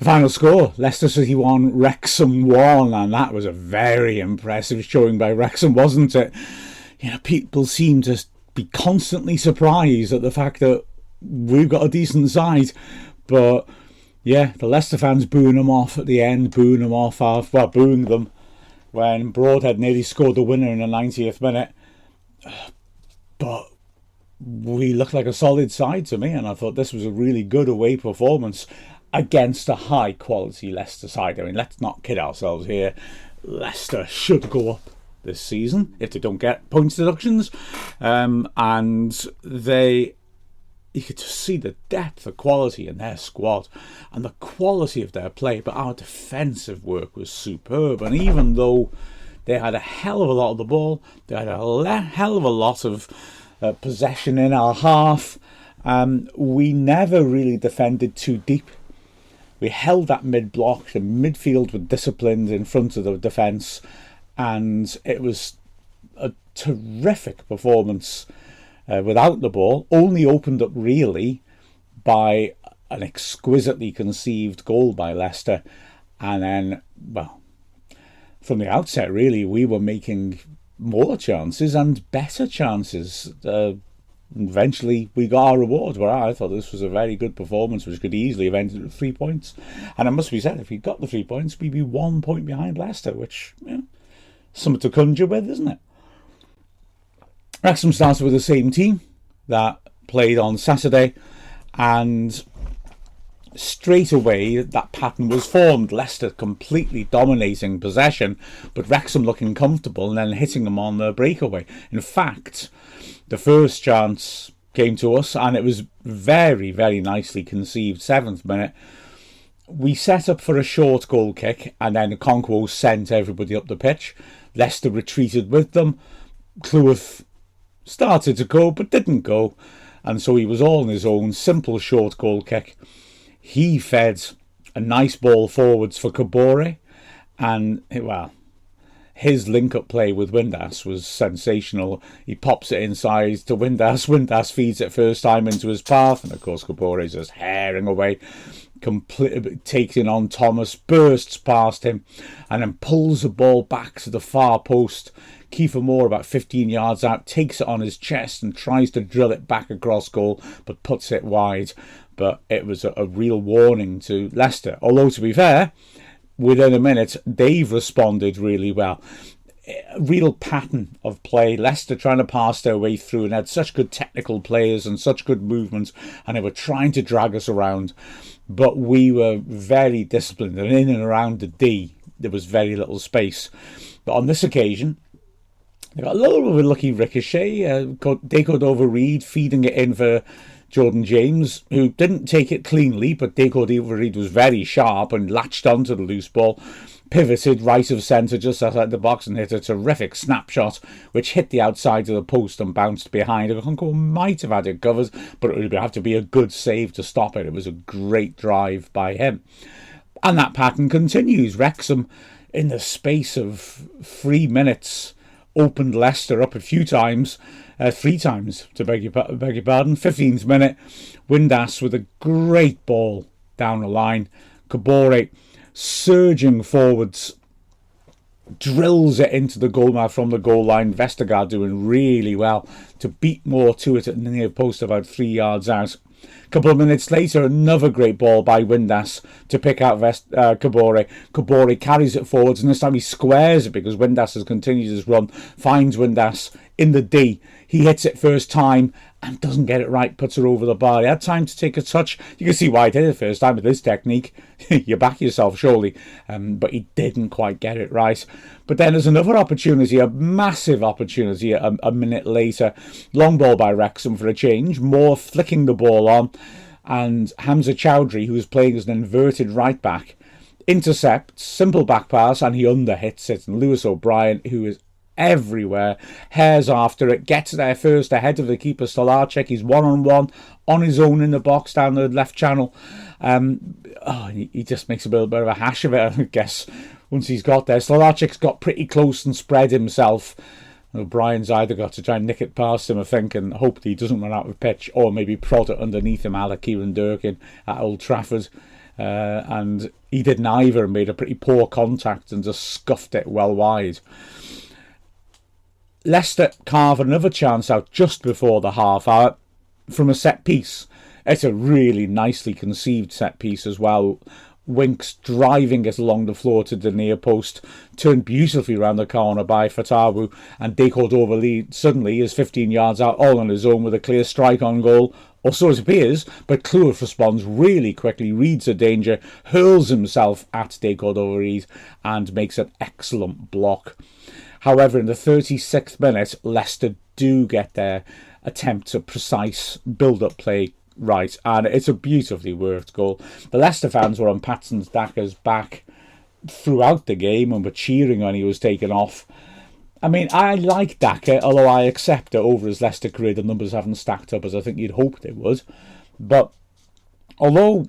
Final score, Leicester City 1, Wrexham 1, and that was a very impressive showing by Wrexham, wasn't it? You know, people seem to be constantly surprised at the fact that we've got a decent side, but yeah, the Leicester fans booing them off at the end, booing them when Broadhead nearly scored the winner in the 90th minute. But we looked like a solid side to me, and I thought this was a really good away performance against a high quality Leicester side. I mean, let's not kid ourselves here. Leicester should go up this season if they don't get points deductions, and you could just see the depth, the quality in their squad and the quality of their play. But our defensive work was superb, and even though they had a hell of a lot of the ball, they had a hell of a lot of possession in our half, we never really defended too deep. We held that mid-block. The midfield were disciplined in front of the defence, and it was a terrific performance without the ball. Only opened up really by an exquisitely conceived goal by Leicester, and then, well, from the outset really we were making more chances and better chances. Eventually we got our reward, where I thought this was a very good performance which could easily have ended with 3 points. And it must be said, if we got the 3 points, we'd be 1 point behind Leicester, which, you know, something to conjure with, isn't it? Wrexham started with the same team that played on Saturday, and straight away that pattern was formed. Leicester completely dominating possession, but Wrexham looking comfortable and then hitting them on the breakaway. In fact, the first chance came to us, and it was very, very nicely conceived. 7th minute, we set up for a short goal kick, and then Okonkwo sent everybody up the pitch. Leicester retreated with them. Cleworth started to go but didn't go, and so he was all on his own. Simple short goal kick. He fed a nice ball forwards for Kabore, and, well, his link-up play with Windass was sensational. He pops it inside to Windass. Windass feeds it first time into his path, and of course Kabore is just herring away, completely taking on Thomas, bursts past him, and then pulls the ball back to the far post. Kiefer Moore, about 15 yards out, takes it on his chest and tries to drill it back across goal, but puts it wide. But it was a real warning to Leicester. Although, to be fair, within a minute, they've responded really well. A real pattern of play. Leicester trying to pass their way through, and had such good technical players and such good movement, and they were trying to drag us around. But we were very disciplined, and in and around the D, there was very little space. But on this occasion, they got a little bit of a lucky ricochet. Dacod over Reed, feeding it in for Jordan James, who didn't take it cleanly, but Dacod over Reed was very sharp and latched onto the loose ball, pivoted right of centre just outside the box and hit a terrific snapshot which hit the outside of the post and bounced behind. Okonkwo might have had it covered, but it would have to be a good save to stop it. It was a great drive by him. And that pattern continues. Wrexham, in the space of 3 minutes, opened Leicester up a few times, 3 times, to beg your pardon. 15th minute, Windass with a great ball down the line. Kabore surging forwards, drills it into the goalmouth from the goal line. Vestergaard doing really well to beat Moore to it at the near post about 3 yards out. A couple of minutes later, another great ball by Windass to pick out Kabore. Kabore carries it forwards, and this time he squares it because Windass has continued his run, finds Windass in the D. He hits it first time and doesn't get it right, puts it over the bar. He had time to take a touch. You can see why he did it first time with this technique. You back yourself, surely. But he didn't quite get it right. But then there's another opportunity, a massive opportunity a minute later. Long ball by Wrexham for a change. Moore flicking the ball on. And Hamza Chowdhury, who is playing as an inverted right back, intercepts, simple back pass, and he underhits it. And Lewis O'Brien, who is everywhere, hares after it, gets there first ahead of the keeper Stolarczyk. He's one-on-one on his own in the box down the left channel. He just makes a little bit of a hash of it, I guess, once he's got there. Stolarczyk's got pretty close and spread himself. O'Brien's either got to try and nick it past him, I think, and hope that he doesn't run out of pitch, or maybe prod it underneath him, a la Kieran Durkin at Old Trafford. and he didn't either, and made a pretty poor contact and just scuffed it well wide. Leicester carve another chance out just before the half hour from a set piece. It's a really nicely conceived set piece as well. Winks driving it along the floor to the near post, turned beautifully round the corner by Fatawu, and De Cordova suddenly is 15 yards out all on his own with a clear strike on goal, or so it appears, but Cleworth responds really quickly, reads the danger, hurls himself at De Cordova and makes an excellent block. However, in the 36th minute, Leicester do get their attempt at precise build-up play right, and it's a beautifully worked goal. The Leicester fans were on Patson Daka's back throughout the game and were cheering when he was taken off. I mean, I like Daka, although I accept that over his Leicester career the numbers haven't stacked up as I think you'd hoped they would. But although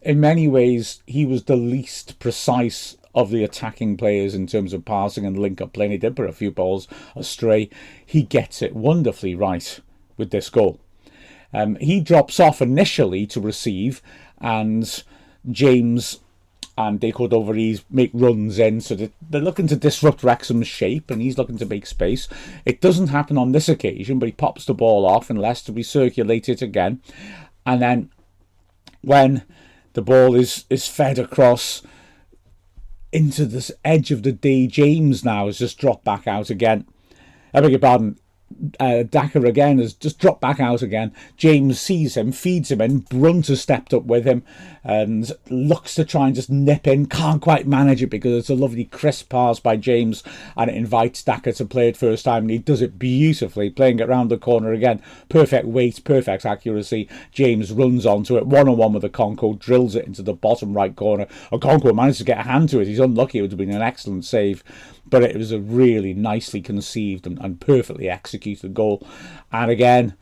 in many ways he was the least precise of the attacking players in terms of passing and link-up play, he did put a few balls astray, he gets it wonderfully right with this goal. He drops off initially to receive, and James and De Cordova make runs in, so they're looking to disrupt Wrexham's shape, and he's looking to make space. It doesn't happen on this occasion, but he pops the ball off, and Leicester recirculate it again. And then when the ball is fed across into this edge of the day, James now has just dropped back out again. I beg your pardon. Daka again has just dropped back out again. James sees him, feeds him in. Brunt has stepped up with him and looks to try and just nip in. Can't quite manage it because it's a lovely crisp pass by James, and it invites Daka to play it first time, and he does it beautifully, playing it round the corner again. Perfect weight, perfect accuracy. James runs onto it, one-on-one with Okonkwo, drills it into the bottom right corner. Okonkwo managed to get a hand to it. He's unlucky. It would have been an excellent save, but it was a really nicely conceived and perfectly executed goal. And again,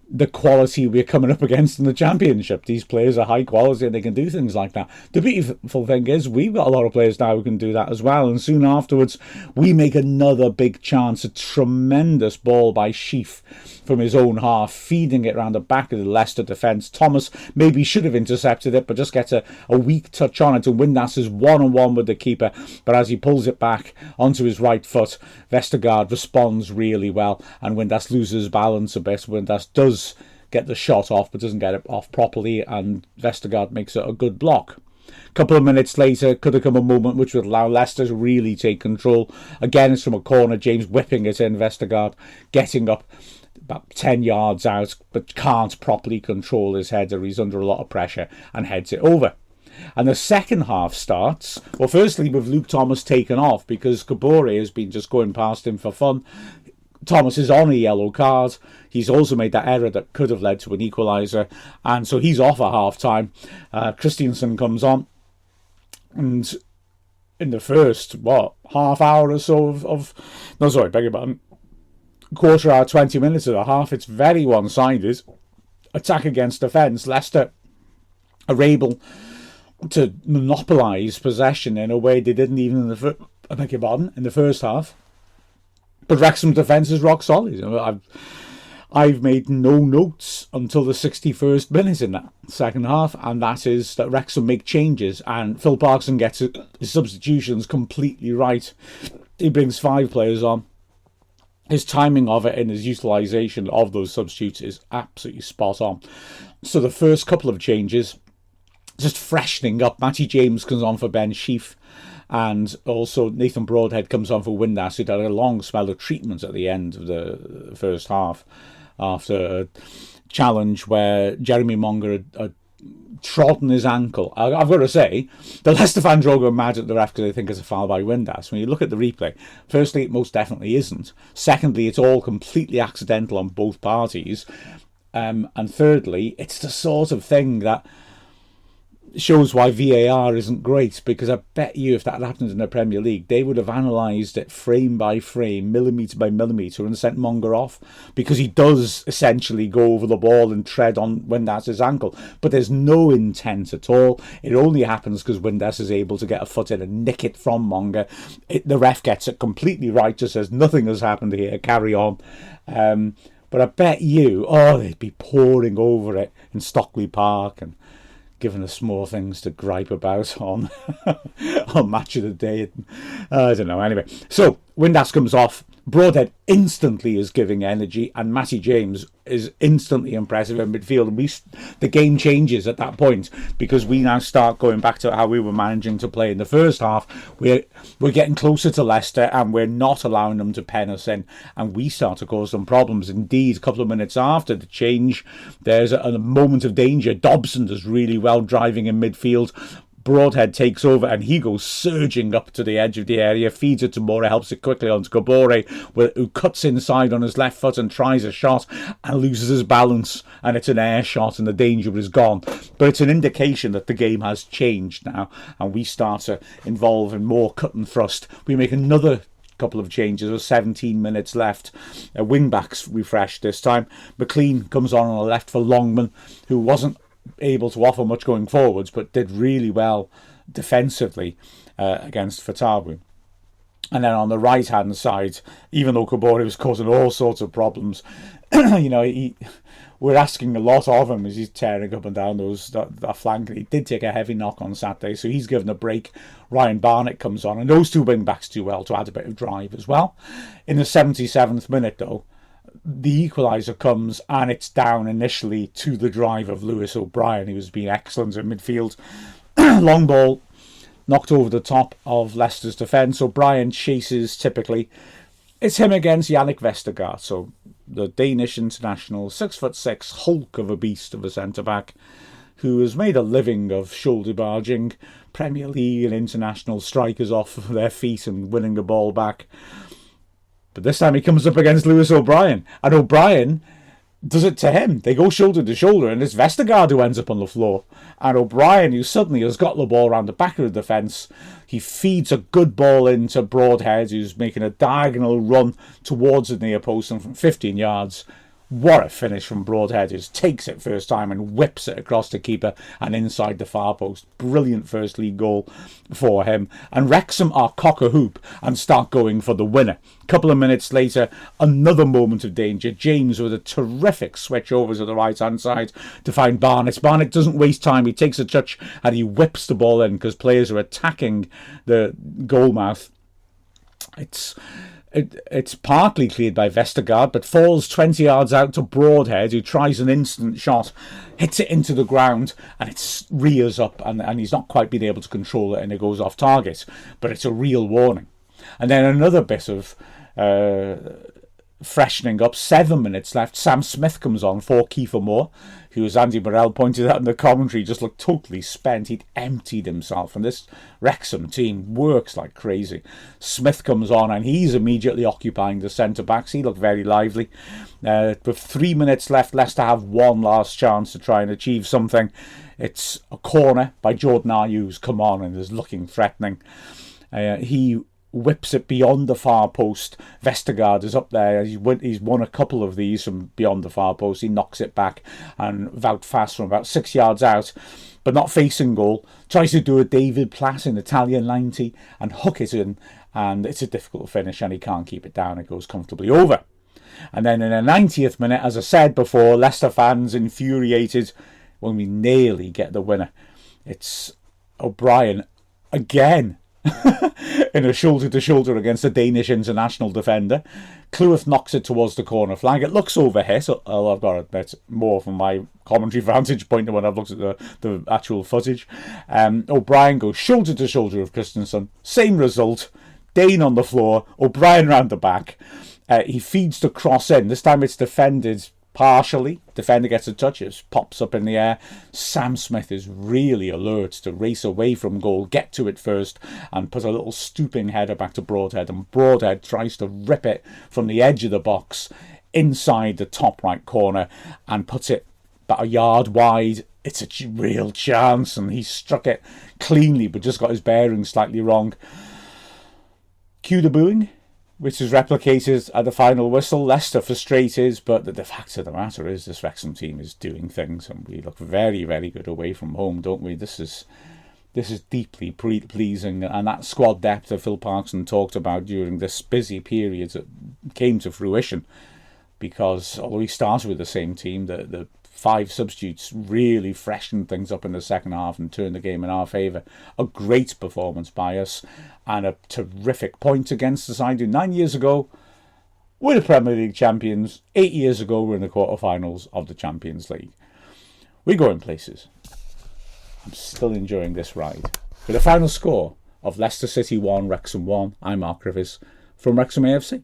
the quality we're coming up against in the Championship. These players are high quality and they can do things like that. The beautiful thing is we've got a lot of players now who can do that as well. And soon afterwards, we make another big chance. A tremendous ball by Sheaf from his own half, feeding it around the back of the Leicester defence. Thomas maybe should have intercepted it, but just gets a weak touch on it. And Windass is one-on-one with the keeper. But as he pulls it back onto his right foot, Vestergaard responds really well. And Windass loses balance a bit. Windass does get the shot off, but doesn't get it off properly, and Vestergaard makes it a good block. A couple of minutes later, could have come a moment which would allow Leicester to really take control. Again, it's from a corner, James whipping it in, Vestergaard getting up about 10 yards out, but can't properly control his header. He's under a lot of pressure and heads it over. And the second half starts, well, firstly with Luke Thomas taken off because Kabore has been just going past him for fun. Thomas is on a yellow card. He's also made that error that could have led to an equaliser, and so he's off at half-time. Christiansen comes on, and in the first, half hour or so quarter hour, 20 minutes of the half, it's very one-sided. Attack against defence. Leicester are able to monopolise possession in a way they didn't even in the first half. But Wrexham's defence is rock solid. I've made no notes until the 61st minute in that second half, and that is that Wrexham make changes, and Phil Parkinson gets his substitutions completely right. He brings 5 players on. His timing of it and his utilisation of those substitutes is absolutely spot on. So the first couple of changes, just freshening up. Matty James comes on for Ben Sheaf. And also Nathan Broadhead comes on for Windass, who'd had a long spell of treatment at the end of the first half after a challenge where Jeremy Monger had trodden his ankle. I've got to say, the Leicester fans are all going mad at the ref because they think it's a foul by Windass. When you look at the replay, firstly, it most definitely isn't. Secondly, it's all completely accidental on both parties. And thirdly, it's the sort of thing that shows why VAR isn't great, because I bet you if that happened in the Premier League, they would have analysed it frame by frame, millimetre by millimetre, and sent Monger off, because he does essentially go over the ball and tread on Windass's ankle, but there's no intent at all. It only happens because Windass is able to get a foot in and nick it from Monger. The ref gets it completely right, just says nothing has happened here, carry on. But I bet you, they'd be pouring over it in Stockley Park and giving us more things to gripe about on on Match of the Day. I don't know. Anyway, so Windass comes off. Broadhead instantly is giving energy, and Matty James is instantly impressive in midfield. And the game changes at that point, because we now start going back to how we were managing to play in the first half. We're getting closer to Leicester, and we're not allowing them to pen us in, and we start to cause them problems. Indeed, a couple of minutes after the change, there's a moment of danger. Dobson does really well driving in midfield. Broadhead takes over, and he goes surging up to the edge of the area, feeds it to Moura, helps it quickly onto Kabore, who cuts inside on his left foot and tries a shot and loses his balance, and it's an air shot and the danger is gone. But it's an indication that the game has changed now, and we start to involve in more cut and thrust. We make another couple of changes with 17 minutes left. Wing backs refreshed this time. McLean comes on the left for Longman, who wasn't able to offer much going forwards, but did really well defensively against Fatawu. And then on the right hand side, even though Kabore was causing all sorts of problems, we're asking a lot of him as he's tearing up and down that flank. He did take a heavy knock on Saturday, so he's given a break. Ryan Barnett comes on, and those two wing backs do well to add a bit of drive as well. In the 77th minute, though, the equaliser comes, and it's down initially to the drive of Lewis O'Brien, who has been excellent in midfield. Long ball knocked over the top of Leicester's defence. O'Brien chases typically. It's him against Yannick Vestergaard, so the Danish international, 6'6", hulk of a beast of a centre-back, who has made a living of shoulder barging Premier League and international strikers off their feet and winning the ball back. But this time he comes up against Lewis O'Brien, and O'Brien does it to him. They go shoulder to shoulder, and it's Vestergaard who ends up on the floor. And O'Brien, who suddenly has got the ball around the back of the defence, he feeds a good ball into Broadhead, who's making a diagonal run towards the near post, and from 15 yards, what a finish from Broadhead. He just takes it first time and whips it across the keeper and inside the far post. Brilliant first league goal for him. And Wrexham are cock a hoop and start going for the winner. A couple of minutes later, another moment of danger. James with a terrific switch over to the right hand side to find Barnett. Barnett doesn't waste time. He takes a touch and he whips the ball in because players are attacking the goal mouth. It's partly cleared by Vestergaard, but falls 20 yards out to Broadhead, who tries an instant shot, hits it into the ground, and it rears up, and he's not quite been able to control it, and it goes off target. But it's a real warning. And then another bit of freshening up. 7 minutes left. Sam Smith comes on for Kiefer Moore, who, as Andy Morrell pointed out in the commentary, just looked totally spent. He'd emptied himself, and this Wrexham team works like crazy. Smith comes on, and he's immediately occupying the centre-backs. He looked very lively. With 3 minutes left, Leicester have one last chance to try and achieve something. It's a corner by Jordan Ayew, who's come on and is looking threatening. He whips it beyond the far post. Vestergaard is up there. He's won a couple of these from beyond the far post. He knocks it back, and Wout Faes from about 6 yards out, but not facing goal, tries to do a David Platt in Italian 90 and hook it in, and it's a difficult finish, and he can't keep it down. It goes comfortably over. And then in the 90th minute, as I said before, Leicester fans infuriated when we nearly get the winner. It's O'Brien again in a shoulder-to-shoulder against a Danish international defender. Cleworth knocks it towards the corner flag. It looks overhit, although I've got to admit, more from my commentary vantage point than when I've looked at the actual footage. O'Brien goes shoulder-to-shoulder with Christensen. Same result. Dane on the floor. O'Brien round the back. He feeds the cross in. This time it's defended partially. Defender gets a touch, it pops up in the air. Sam Smith is really alert to race away from goal, get to it first, and put a little stooping header back to Broadhead. And Broadhead tries to rip it from the edge of the box inside the top right corner and puts it about a yard wide. It's a real chance, and he struck it cleanly, but just got his bearings slightly wrong. Cue the booing, which is replicated at the final whistle. Leicester frustrated, but the fact of the matter is this Wrexham team is doing things, and we look very, very good away from home, don't we? This is deeply pleasing, and that squad depth that Phil Parkinson talked about during this busy period came to fruition, because although he started with the same team, the 5 substitutes really freshened things up in the second half and turned the game in our favour. A great performance by us, and a terrific point against the side who 9 years ago were the Premier League champions. 8 years ago were in the quarterfinals of the Champions League. We're going places. I'm still enjoying this ride. With a final score of Leicester City 1, Wrexham 1, I'm Mark Griffiths from Wrexham AFC.